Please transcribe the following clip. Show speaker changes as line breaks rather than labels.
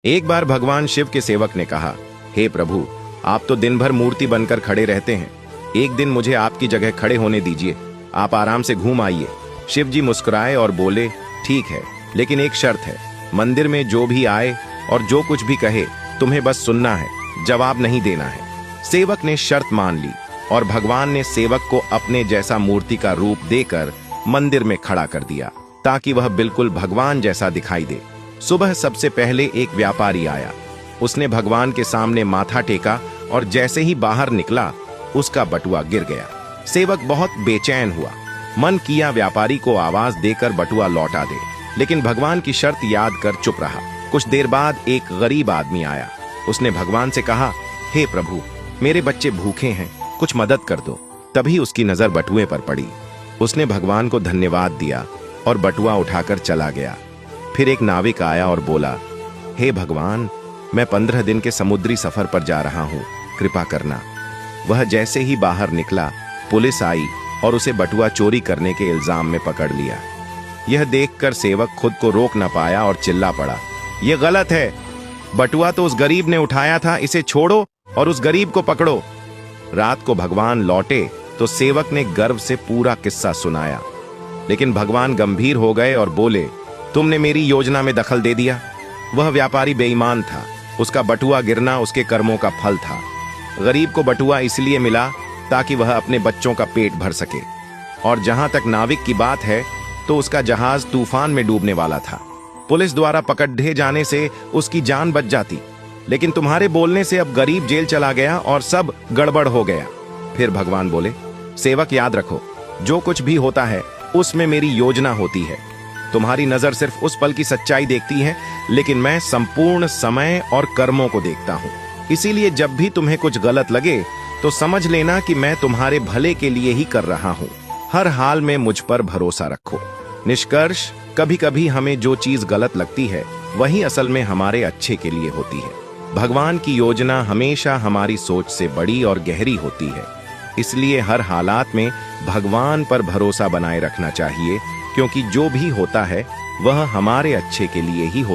एक बार भगवान शिव के सेवक ने कहा, हे प्रभु, आप तो दिन भर मूर्ति बनकर खड़े रहते हैं। एक दिन मुझे आपकी जगह खड़े होने दीजिए, आप आराम से घूम आइए। शिव जी मुस्कुराए और बोले, ठीक है, लेकिन एक शर्त है। मंदिर में जो भी आए और जो कुछ भी कहे तुम्हें बस सुनना है, जवाब नहीं देना है। सेवक ने शर्त मान ली और भगवान ने सेवक को अपने जैसा मूर्ति का रूप देकर मंदिर में खड़ा कर दिया ताकि वह बिल्कुल भगवान जैसा दिखाई दे। सुबह सबसे पहले एक व्यापारी आया। उसने भगवान के सामने माथा टेका और जैसे ही बाहर निकला उसका बटुआ गिर गया। सेवक बहुत बेचैन हुआ। मन किया व्यापारी को आवाज देकर बटुआ लौटा दे, लेकिन भगवान की शर्त याद कर चुप रहा। कुछ देर बाद एक गरीब आदमी आया। उसने भगवान से कहा, हे प्रभु, मेरे बच्चे भूखे हैं, कुछ मदद कर दो। तभी उसकी नजर बटुए पर पड़ी। उसने भगवान को धन्यवाद दिया और बटुआ उठाकर चला गया। फिर एक नाविक आया और बोला, हे भगवान, मैं 15 दिन के समुद्री सफर पर जा रहा हूँ, कृपा करना। वह जैसे ही बाहर निकला, पुलिस आई और उसे बटुआ चोरी करने के इल्जाम में पकड़ लिया। यह देखकर सेवक खुद को रोक न पाया और चिल्ला पड़ा, यह गलत है। बटुआ तो उस गरीब ने उठाया था, इसे छोड़ो और उस गरीब को पकड़ो। रात को भगवान लौटे तो सेवक ने गर्व से पूरा किस्सा सुनाया, लेकिन भगवान गंभीर हो गए और बोले, तुमने मेरी योजना में दखल दे दिया। वह व्यापारी बेईमान था, उसका बटुआ गिरना उसके कर्मों का फल था। गरीब को बटुआ इसलिए मिला ताकि वह अपने बच्चों का पेट भर सके। और जहां तक नाविक की बात है तो उसका जहाज तूफान में डूबने वाला था। पुलिस द्वारा पकड़े जाने से उसकी जान बच जाती, लेकिन तुम्हारे बोलने से अब गरीब जेल चला गया और सब गड़बड़ हो गया। फिर भगवान बोले, सेवक याद रखो, जो कुछ भी होता है उसमें मेरी योजना होती है। तुम्हारी नजर सिर्फ उस पल की सच्चाई देखती है, लेकिन मैं संपूर्ण समय और कर्मों को देखता हूँ। इसीलिए जब भी तुम्हें कुछ गलत लगे तो समझ लेना कि मैं तुम्हारे भले के लिए ही कर रहा हूँ। हर हाल में मुझ पर भरोसा रखो। निष्कर्ष, कभी कभी हमें जो चीज गलत लगती है वही असल में हमारे अच्छे के लिए होती है। भगवान की योजना हमेशा हमारी सोच से बड़ी और गहरी होती है। इसलिए हर हालात में भगवान पर भरोसा बनाए रखना चाहिए, क्योंकि जो भी होता है वह हमारे अच्छे के लिए ही होता है।